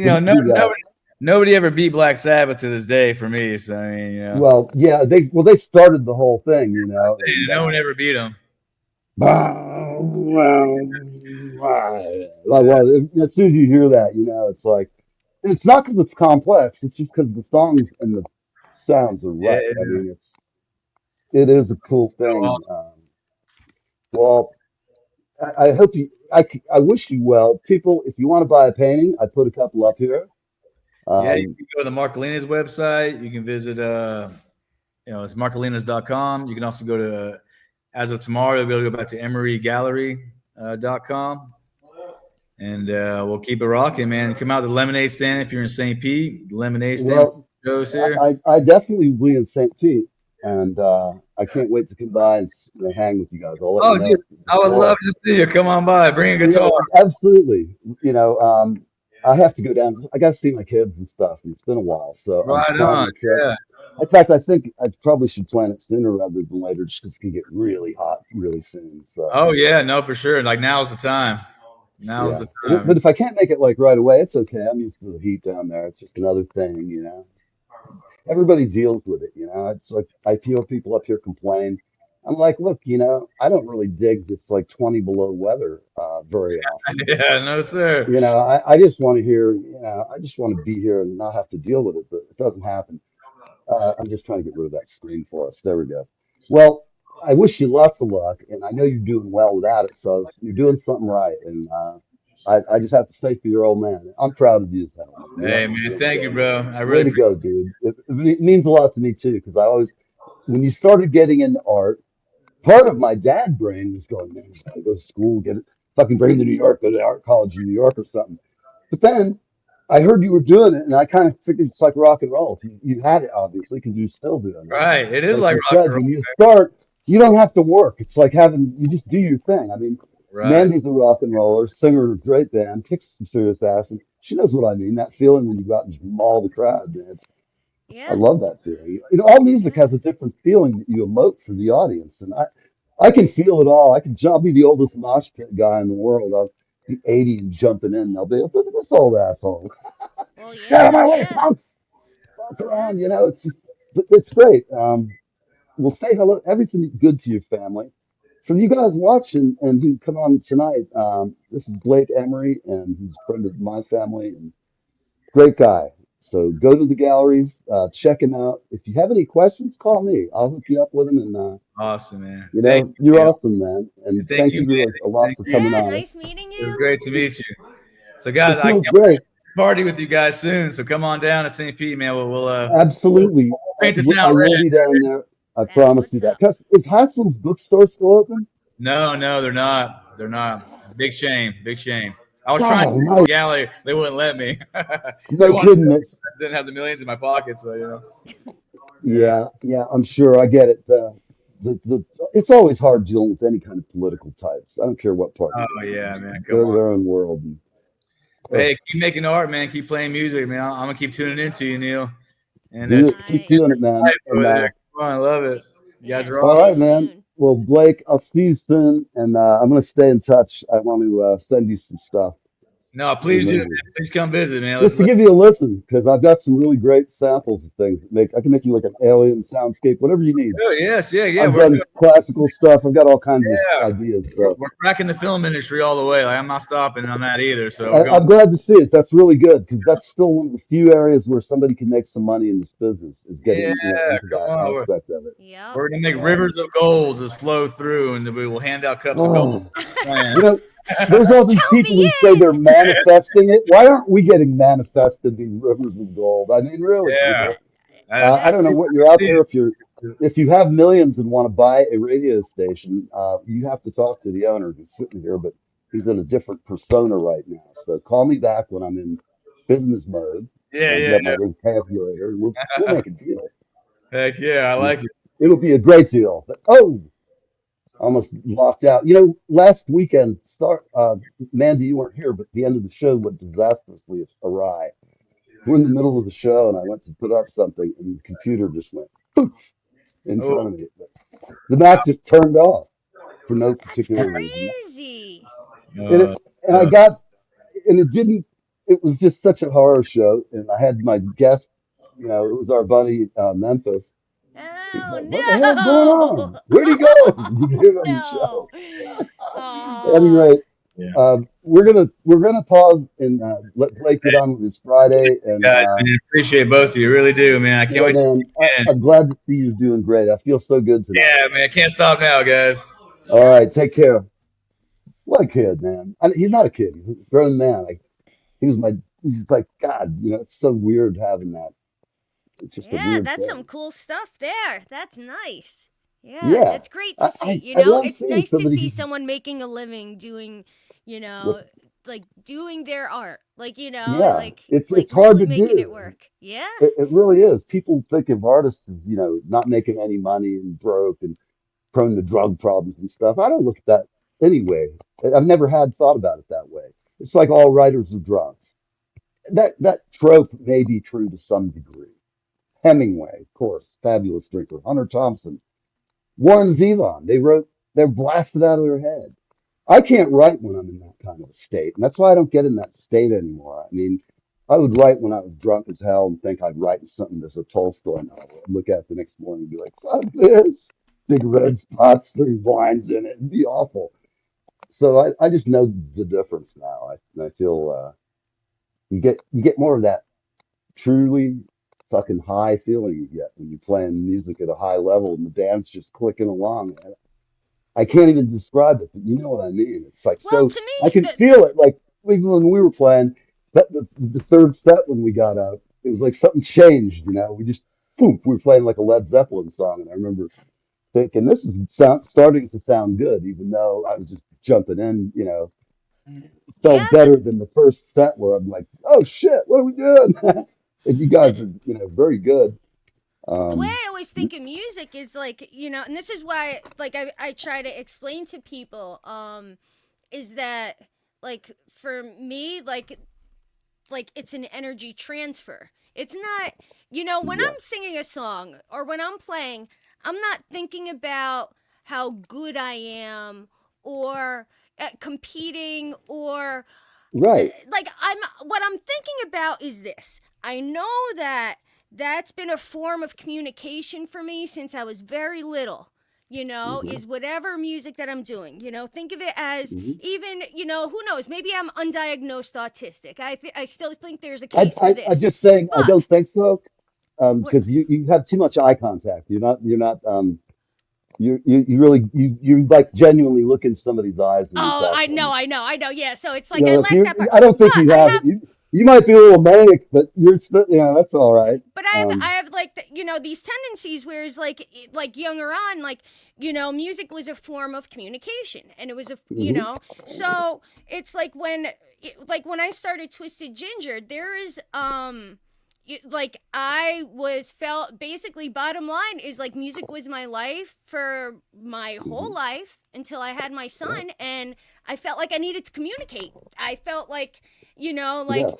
nobody ever beat Black Sabbath to this day for me. So I mean, Well, yeah, they started the whole thing, no one ever beat them. Like, well, as soon as you hear that, it's like it's not because it's complex. It's just because the songs and the sounds are Yeah, right. I mean, it is a cool thing. Well, I hope I wish you well, people. If you want to buy a painting, I put a couple up here. yeah. You Um, can go to the Marcolina's website. You can visit, it's marcolinas.com. You can also go to, as of tomorrow, you'll be able to go back to emerygallery.com. And we'll keep it rocking, man. Come out to the lemonade stand if you're in St. Pete. The lemonade stand well, goes here. I definitely will be in St. Pete, and I can't wait to come by and hang with you guys. I'll let you know. Dude, I would love to see you. Come on by. Bring a guitar. Absolutely. I have to go down. I got to see my kids and stuff, and it's been a while, so I'm Right planning on. a trip. Yeah. In fact, I think I probably should plan it sooner rather than later, just because it can get really hot really soon. So. Oh yeah, no, for sure. Like now's the time. Now's Yeah. the time. But if I can't make it like right away, it's okay. I'm used to the heat down there. It's just another thing, Everybody deals with it, It's like I feel people up here complain. I'm like, look, I don't really dig this like 20 below weather very often. Yeah, no, sir. I just want to hear, I just want to be here and not have to deal with it, but it doesn't happen. I'm just trying to get rid of that screen for us. There we go. Well, I wish you lots of luck, and I know you're doing well without it, so you're doing something right. And I just have to say for your old man, I'm proud of you as hell. Hey man, thank you, bro. I Way really to go, dude. It means a lot to me too, because when you started getting into art, part of my dad brain was going, man, he's got to go to school, get it, fucking bring to New York, go to art college in New York or something. But then I heard you were doing it, and I kind of figured it's like rock and roll. You had it, obviously, because you're still doing it. right. It is Like like you rock said, and roll. when you start, you don't have to work. It's like you just do your thing. I mean, Right. Mandy's a rock and roller, singer of a great band, kicks some serious ass, and she knows what I mean. That feeling when you go out and just maul the crowd, man. I Yeah. love that feeling. All music has a different feeling that you emote for the audience, and I can feel it all. I'll be the oldest mosh pit guy in the world. I'll be 80 and jumping in. And I'll be, look at this old asshole. Well, Get out of yeah, my way, yeah, Tom. Bounce yeah. around, it's just, it's great. We'll say hello, everything good to your family. From you guys watching and who come on tonight, this is Blake Emery, and he's a friend of my family and great guy. So go to the galleries, check him out. If you have any questions, call me. I'll hook you up with him. And Awesome, man. Thank you're you. awesome, man. And Thank thank you, you man. a lot Thank for you. coming Yeah, on. nice meeting It was you. great to meet you. So guys, It I feels can't great. party with you guys soon. So come on down to St. Pete, man. We'll Absolutely. paint the I town will red. be down there. I That's promise you what's that. up. Is Haslam's bookstore still open? No, they're not. They're not. Big shame. Big shame. I was God trying to almighty. gallery. They wouldn't let me. They No kidding. didn't have the millions in my pocket, so Yeah, I'm sure. I get it. It's always hard dealing with any kind of political types. I don't care what party Oh they're in. yeah, man. Come They're on. their own world. But hey, keep making art, man. Keep playing music, man. I'm gonna keep tuning into you, Neil. And Keep doing it, man. over And there. Come on, I love it. You guys Yeah, are see all awesome. you right, man. soon. Well, Blake, I'll see you soon, and I'm gonna stay in touch. I want to send you some stuff. No, please do, man. Please come visit, man. Just to give you a listen, because I've got some really great samples of things that I can make you like an alien soundscape, whatever you need. Oh, yes, yeah. I've We're done classical stuff. I've got all kinds of ideas. So we're cracking the film industry all the way. Like I'm not stopping on that either. So we're going. I'm glad to see it. That's really good because that's still one of the few areas where somebody can make some money in this business is getting into Come that on. aspect of it. Yep. We're gonna make rivers of gold just flow through, and then we will hand out cups of gold. Oh, there's all these Count people me who say in. they're manifesting it. Why aren't we getting manifested these rivers of gold? I mean, really, Yeah. people. I don't know what you're out there if if you have millions and want to buy a radio station, you have to talk to the owner who's sitting here, but he's in a different persona right now. So call me back when I'm in business mode Yeah, and I've yeah, got my little calculator, and we'll make a deal. heck yeah, I like it. It'll be a great deal. But oh, almost locked out. Last weekend, Mandy, you weren't here, but the end of the show went disastrously awry. We're in the middle of the show, and I went to put up something, and the computer just went poof in Oh, front of me. The Mac just turned off for no That's particular reason. crazy. And it, uh, and I got, and it didn't. It was just such a horror show, and I had my guest. It was our buddy Memphis. He's like, "What the hell's going Oh on? Where'd he go?" He did on the no! show. At any Oh rate, yeah. we're gonna pause and let Blake get on with his Friday. And Guys, man, appreciate both of you. Really do, man. I can't yeah, wait to see man, you again. I'm glad to see you doing great. I feel so good tonight. Yeah, man. Can't stop now, guys. All right, take care. What a kid, man. He's not a kid. He's a grown man. Like he was my. He's just like God. It's so weird having that. It's just a Yeah, weird that's some thing. cool stuff there. That's nice. Yeah, Yeah, that's great I to see. I, I love It's seeing nice to somebody see who's someone making a living doing, you with. know, like doing their art. Like, Yeah, like it's hard really to making it do. work. Yeah. It really is. People think of artists as not making any money and broke and prone to drug problems and stuff. I don't look at that anyway. I've never had thought about it that way. It's like all writers are drunks. That trope may be true to some degree. Hemingway, of course, fabulous drinker. Hunter Thompson, Warren Zevon. They're blasted out of their head. I can't write when I'm in that kind of a state, and that's why I don't get in that state anymore. I mean, I would write when I was drunk as hell and think I'd write something that's a Tolstoy novel. I'd look at it the next morning and be like, "Fuck this!" Big red spots, 3 lines in it. It'd be awful. So I just know the difference now. I feel you get more of that truly fucking high feeling you get when you're playing music at a high level and the band's just clicking along. I can't even describe it, but you know what I mean. It's like Well, so to I me, can feel it. Like even when we were playing that the third set when we got out, it was like something changed. We just boom, we were playing like a Led Zeppelin song, and I remember thinking this is starting to sound good, even though I was just jumping in. Felt yeah, better than the first set where I'm like, oh shit, what are we doing? And you guys the are very good. the way Um, I always think of music is like, and this is why like I try to explain to people is that like for me like it's an energy transfer. It's not, when yeah, I'm singing a song or when I'm playing, I'm not thinking about how good I am or competing or right. like what I'm thinking about is this. I know that that's been a form of communication for me since I was very little. Hmm. Is whatever music that I'm doing. Think of it as Hmm. even, who knows? Maybe I'm undiagnosed autistic. I still think there's a I, case for I this. just saying I But don't think so what? because you have too much eye contact. You're not you really you like genuinely look in somebody's eyes when you Oh, talk I to them. know, I know, I know. Yeah, so it's like I If lack that part. I don't think But you I have it. have You might be a little manic, but you're still that's all right. but I have like these tendencies whereas like younger on like music was a form of communication and it was Hmm. so it's like when I started Twisted Ginger there is like I was felt basically bottom line is like music was my life for my whole Hmm. life until I had my Yeah, son and I felt like I needed to communicate. I felt like yeah,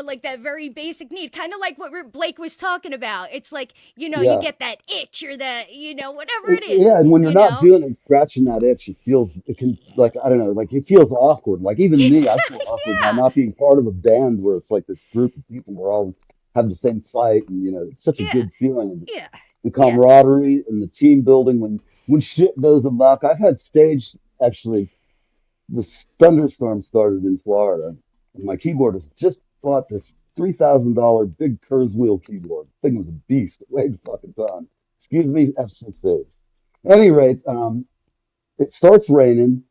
like that very basic need, kind of like what Blake was talking about. It's like, you yeah. get that itch or that, whatever it is, Yeah, and when you're not doing it, scratching that itch, it can, like, I don't know, like it feels awkward. Like even me, I feel awkward now Yeah, not being part of a band where it's like this group of people where all have the same fight, and it's such a yeah, good feeling, and yeah, the yeah, camaraderie and the team building when shit goes amok. I've had stage actually. The thunderstorm started in Florida, and my keyboardist just bought this $3,000 big Kurzweil keyboard. The thing was a beast. It weighed a fucking ton. Excuse me, FCC. At any rate, it starts raining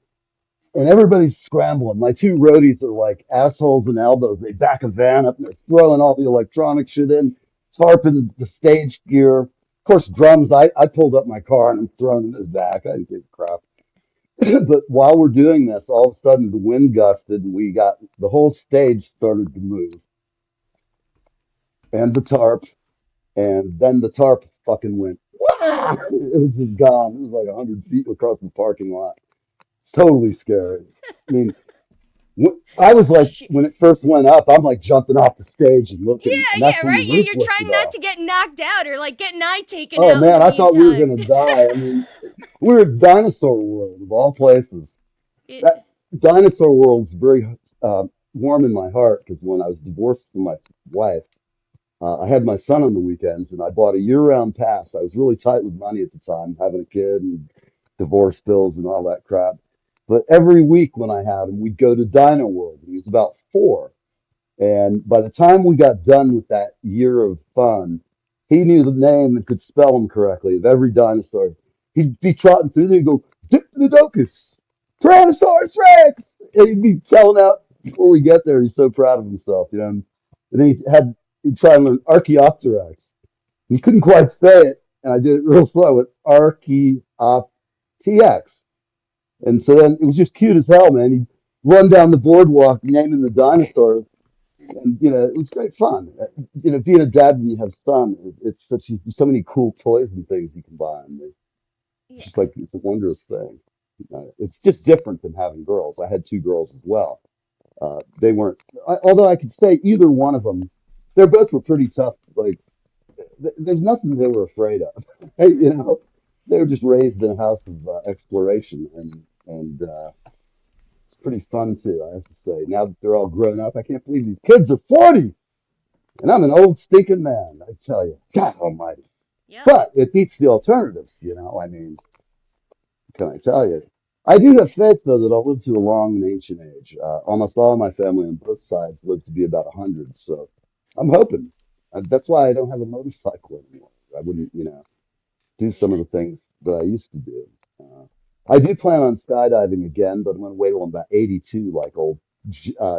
and everybody's scrambling. My two roadies are like assholes and elbows. They back a van up and they're throwing all the electronic shit in, tarping the stage gear. Of course, drums, I pulled up my car and I'm throwing them in the back. I didn't give a crap. But while we're doing this, all of a sudden the wind gusted and we got the whole stage started to move and the tarp. And then the tarp fucking went, "Wah!" It was just gone. It was like 100 feet across the parking lot. It's totally scary. I mean, I was like, Shit. when it first went up, I'm like jumping off the stage and looking, Yeah, and that's yeah, when the right. roof You're lifted trying not off. to get knocked out or like get an eye taken Oh out in the man, I thought we were meantime. gonna die. I mean, we were at Dinosaur World of all places. It, That Dinosaur World's very warm in my heart because when I was divorced from my wife, I had my son on the weekends, and I bought a year-round pass. I was really tight with money at the time, having a kid and divorce bills and all that crap. But every week when I had him, we'd go to Dino World. He was about 4. And by the time we got done with that year of fun, he knew the name and could spell them correctly of every dinosaur. He'd be trotting through there and go, Diplodocus, Tyrannosaurus Rex. And he'd be telling out before we get there. He's so proud of himself, you know. And then he'd try and learn Archaeopteryx. He couldn't quite say it, and I did it real slow with Archaeopteryx. And so then it was just cute as hell, man. He'd run down the boardwalk naming the dinosaurs and it was great fun. Being a dad when you have son, it's so many cool toys and things you can buy, and it's yeah. just like it's a wondrous thing. It's just different than having girls. I had 2 girls as well. They weren't, although I could say either one of them, they both were pretty tough. Like there's nothing they were afraid of. They were just raised in a house of exploration, and it's pretty fun too. I have to say. Now that they're all grown up, I can't believe these kids are 40. And I'm an old stinking man, I tell you. God almighty. Yep. But it beats the alternatives. I mean, can I tell you? I do have faith, though, that I'll live to a long and ancient age. Almost all of my family on both sides live to be about 100, so I'm hoping. That's why I don't have a motorcycle anymore. I wouldn't, do some Yeah. of the things that I used to do. Uh, I do plan on skydiving again, but I'm going to wait till I'm about 82, like old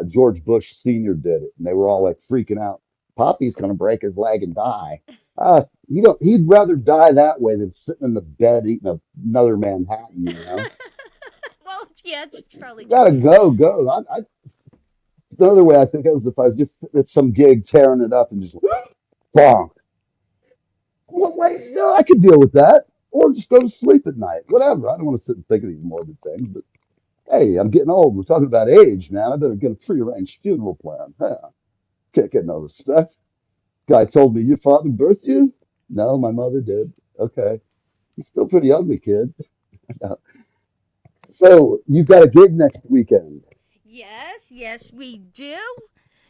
George Bush Sr. did it. And they were all like freaking out. Poppy's going to break his leg and die. He'd rather die that way than sitting in the bed eating another Manhattan. Well, yeah, it's probably true. Gotta go. Another way I think it was if I was just at some gig tearing it up and just bonk. Well, wait, I could deal with that. Or just go to sleep at night. Whatever. I don't want to sit and think of these morbid things, but hey, I'm getting old. We're talking about age, man. I better get a prearranged funeral plan. Yeah, can't get no respect. Guy told me your father birthed you? No, my mother did. Okay. He's still pretty ugly, kid. So you've got a gig next weekend. Yes, yes, we do.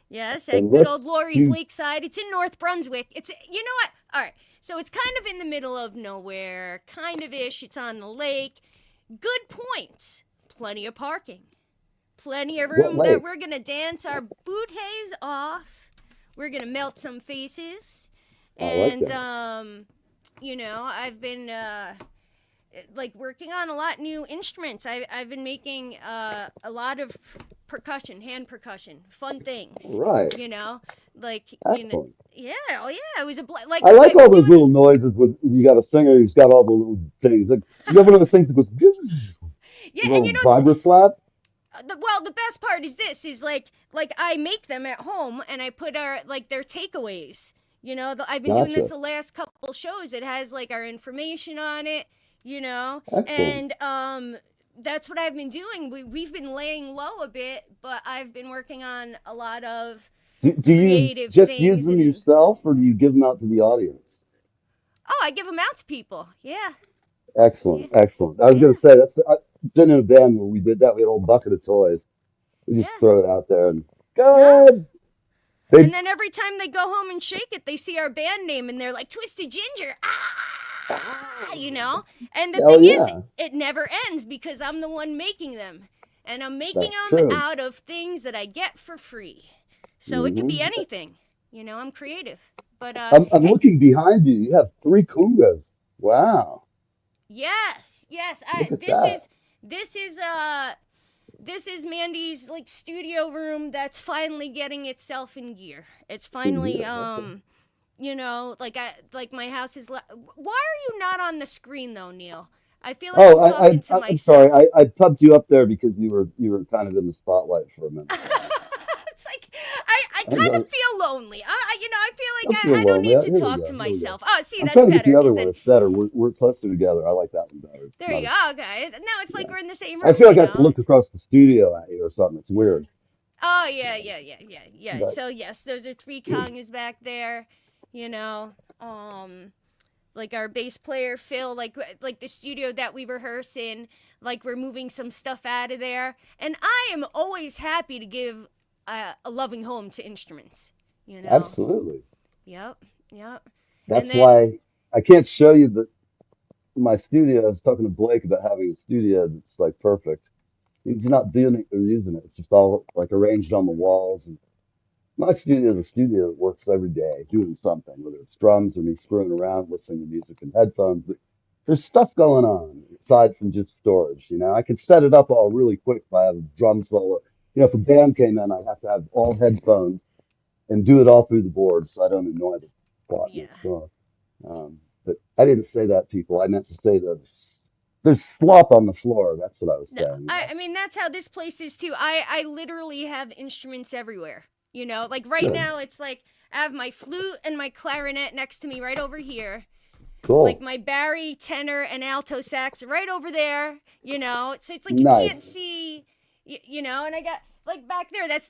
Yes, And at good let's old Laurie's do Lakeside. It's in North Brunswick. You know what? All right. So it's kind of in the middle of nowhere, kind of ish. It's on the lake. Good points. Plenty of parking. Plenty of what room that lake? we're going to dance our booties off. We're going to melt some faces. I like And, that. I've been like working on a lot new instruments. I've been making a lot of percussion, hand percussion, fun things. Right. Like Excellent. yeah, oh yeah. It was like I like I've been all those doing. little noises when you got a singer who's got all the little things. Like, you have one of those things that goes Yeah, and little vibraflap. the best part is this is like I make them at home and I put our like their takeaways. I've been doing this Gotcha. the last couple shows. It has like our information on it. Excellent. And that's what I've been doing. We've been laying low a bit, but I've been working on a lot of Do you creative just use things. them And yourself, or do you give them out to the audience? I give them out to people. Yeah, yeah, Excellent, excellent. I was yeah, gonna say I've been in a band where we did that. We had a whole bucket of toys. We just yeah. throw it out there and No. good. They, And then every time they go home and shake it, they see our band name and they're like, Twisted Ginger. And the oh thing is, yeah, it never ends because I'm the one making them. And I'm making that's them true. out of things that I get for free. So it could be hmm anything. I'm creative. But, I'm hey, looking behind you. You have 3 congas. Wow, yes. look at that. This is, this is Mandy's like studio room that's finally getting itself in gear. It's In finally here, okay. like my house is. Why are you not on the screen though, Neil? I feel like Oh, I'm talking to I'm sorry. myself. I pumped you up there because you were kind of in the spotlight for a minute. It's like I I kind of go, feel lonely. I feel like don't feel I don't lonely. need to Here we talk go. to Here we go. myself. Oh, see, I'm that's trying to get better the other because one. then It's better. We're closer together. I like that one better. It's there you nice. go, guys. No, it's like Yeah. we're in the same I room, feel you like I have to know. look across the studio at you or something. It's weird. Oh yeah. But So yes, those are three congas back there. You know, like our bass player Phil, like the studio that we rehearse in, like we're moving some stuff out of there, and I am always happy to give a loving home to instruments. You know. absolutely. Yep. Yep. And That's then why I can't show you my studio. I was talking to Blake about having a studio that's like perfect. He's not doing it or using it. It's just all like arranged on the walls. And my studio is a studio that works every day doing something, whether it's drums or me screwing around, listening to music in headphones. But there's stuff going on aside from just storage. I can set it up all really quick if I have a drum solo. If a band came in, I'd have to have all headphones and do it all through the board so I don't annoy the yeah. botanist. So, but I didn't say that, people. I meant to say that there's slop on the floor. That's what I was No, saying. I mean that's how this place is too. I literally have instruments everywhere. You know, like right Good. now it's like I have my flute and my clarinet next to me right over here. Like Cool. my bari, tenor, and alto sax right over there. You know, so it's like you Nice. can't see. You know, and I got like back there. That's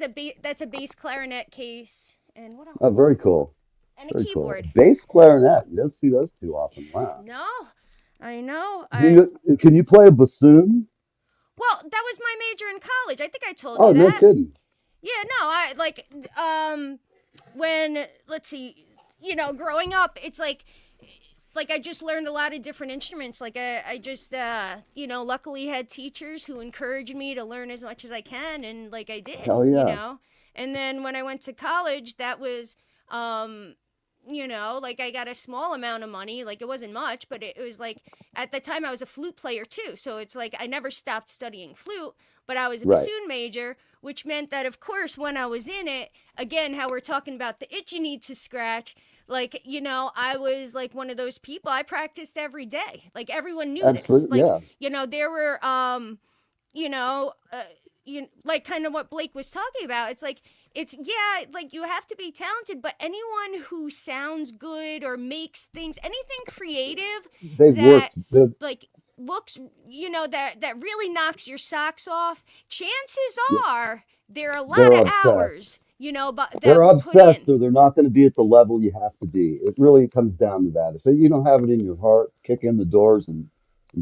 a bass clarinet case, and what else? Oh, very cool. And a Very cool. keyboard. Bass clarinet. You don't see those too often. Wow. No, I know. Can you play a bassoon? Well, that was my major in college. I think I told Oh, you no that. kidding. Yeah, no, I like when let's see, growing up, it's like I just learned a lot of different instruments. Like I just luckily had teachers who encouraged me to learn as much as I can, and like I did, Hell yeah. And then when I went to college, that was like I got a small amount of money. Like it wasn't much, but it was like at the time I was a flute player too. So it's like I never stopped studying flute, but I was a Right. bassoon major, which meant that of course when I was in it, again, how we're talking about the itch you need to scratch, like, I was like one of those people. I practiced every day. Like everyone knew this. Absolutely. Like, Yeah. there were you know, uh, like kind of what Blake was talking about. It's like yeah, like you have to be talented, but anyone who sounds good or makes things anything creative They've that worked. They're, like looks, that really knocks your socks off. Chances are there are a lot they're of obsessed. hours, but that They're were put obsessed in. or they're not going to be at the level you have to be. It really comes down to that. If you don't have it in your heart, kick in the doors and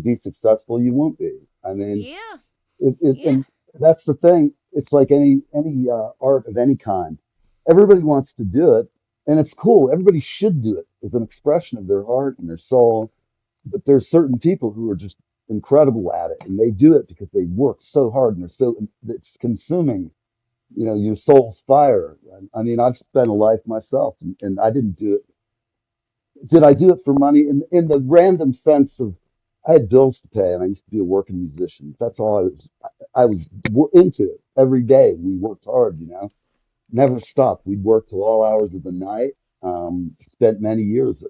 be successful, you won't be. I mean, Yeah, yeah, and that's the thing. It's like any art of any kind. Everybody wants to do it, and it's cool. Everybody should do it as an expression of their heart and their soul. But there's certain people who are just incredible at it, and they do it because they work so hard and they're so it's consuming. Your soul's fire. I mean, I've spent a life myself, and I didn't do it. Did I do it for money? In the random sense of, I had bills to pay, and I used to be a working musician. That's all I was. I was into it every day. We worked hard, never stopped. We'd work till all hours of the night. Spent many years,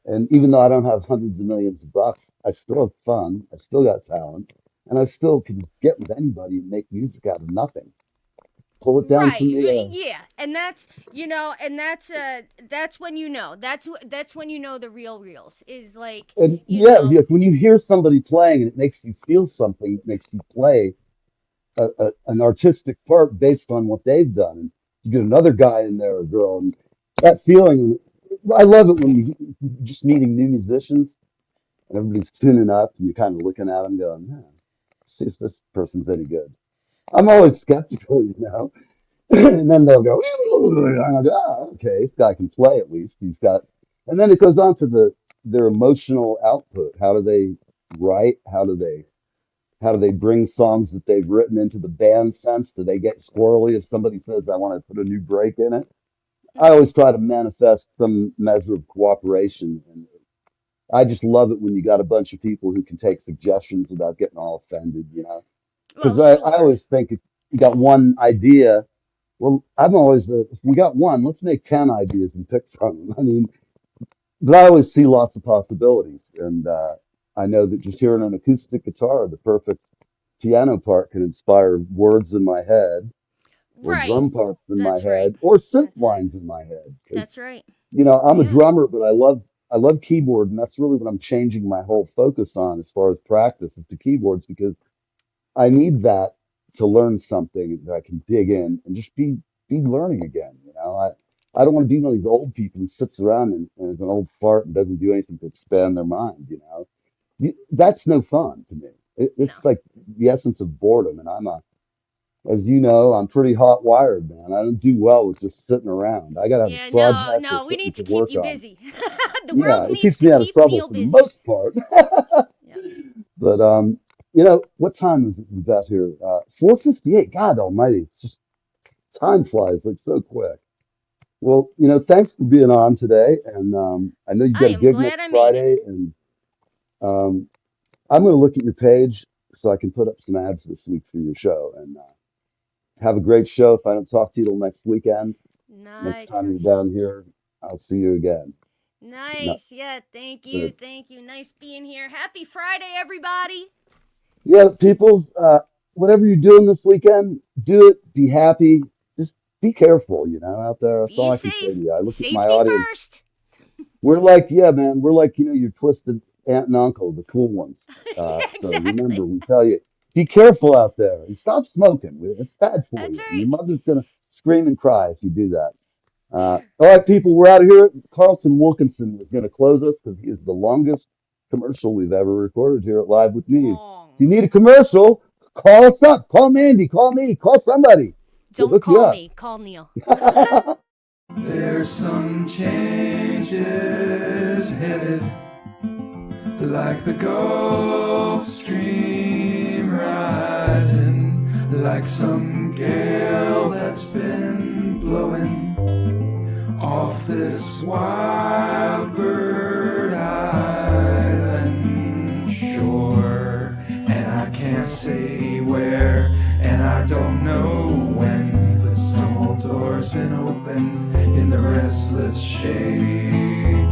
and even though I don't have hundreds of millions of bucks, I still have fun. I still got talent, and I still can get with anybody and make music out of nothing. Pull it down from right, the yeah, and that's when that's when the real reels is like, and yeah, yeah, when you hear somebody playing and it makes you feel something, it makes you play an artistic part based on what they've done. And you get another guy in there or girl, and that feeling, I love it when you're just meeting new musicians and everybody's tuning up and you're kind of looking at them going, man, see if this person's any good. I'm always skeptical. And then they'll go, and I'll go, oh, okay, this guy can play at least. And then it goes on to their emotional output. How do they write? How do they bring songs that they've written into the band sense? Do they get squirrely if somebody says, I want to put a new break in it? I always try to manifest some measure of cooperation. And I just love it when you got a bunch of people who can take suggestions without getting all offended. well, Because I sure. always think if you got one idea Well, I'm always if we got one, let's make 10 ideas and pick from them. I mean, but I always see lots of possibilities, and I know that just hearing an acoustic guitar, the perfect piano part, can inspire words in my head, or Right. drum parts in my That's right. head, or synth That's right. lines in my head. Because That's right. I'm a Yeah. drummer, but I love keyboard, and that's really what I'm changing my whole focus on as far as practice is to keyboards because I need that to learn something that I can dig in and just be learning again. I don't want to be one of these old people who sits around and is an old fart and doesn't do anything to expand their mind. That's no fun to me. No. It's like the essence of boredom, and as you know, I'm pretty hot wired, man. I don't do well with just sitting around. I gotta have a Yeah, project or no, we something need to to keep work you on. busy. The Yeah, world it needs keeps to me out of keep trouble Neil for the busy. most part. Yeah. But what time is it we've got here? 4:58. God almighty, it's just time flies like so quick. Well, thanks for being on today. And I know you've I got a am gig glad next I made it. Friday, and um, I'm going to look at your page so I can put up some ads this week for your show. And have a great show. If I don't talk to you till next weekend, next Nice. time you're down here, I'll see you again. No, Nice. Yeah, thank you. but Thank you. Nice being here. Happy Friday, everybody. yeah, people, whatever you're doing this weekend, do it. Be happy. Just be careful, out there. That's Be all I can say to safe. you. I look at my Safety audience. first. We're like, yeah, man, we're like, your twisted aunt and uncle, the cool ones. Yeah, So exactly. remember, we tell you, be careful out there and stop smoking. It's bad for That's you. And right. your mother's going to scream and cry if you do that. All right, people, we're out of here. Carlton Wilkinson is going to close us because he is the longest commercial we've ever recorded here at Live with Neve. If you Long. need a commercial, call us up. Call Mandy. Call me. Call somebody. We'll Don't hook you call up. me. Call Neil. There's some changes headed like the Gulf Stream rising, like some gale that's been blowing off this wild bird island shore. And I can't say where, and I don't know when, but some old door's been opened in the restless shade.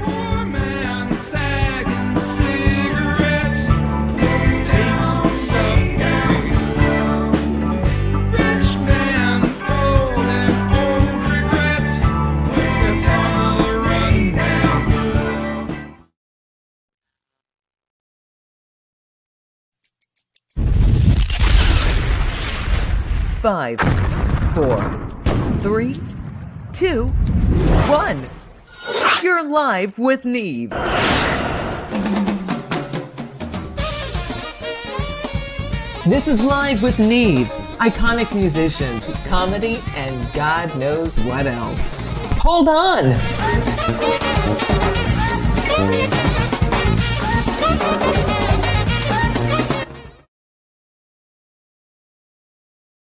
Poor man sagging cigarette takes the subway home. Rich man folding old regret steps on the run down below. 5, 4, 3, 2, 1. You're live with Neve. This is Live with Neve. Iconic musicians, comedy, and God knows what else. Hold on!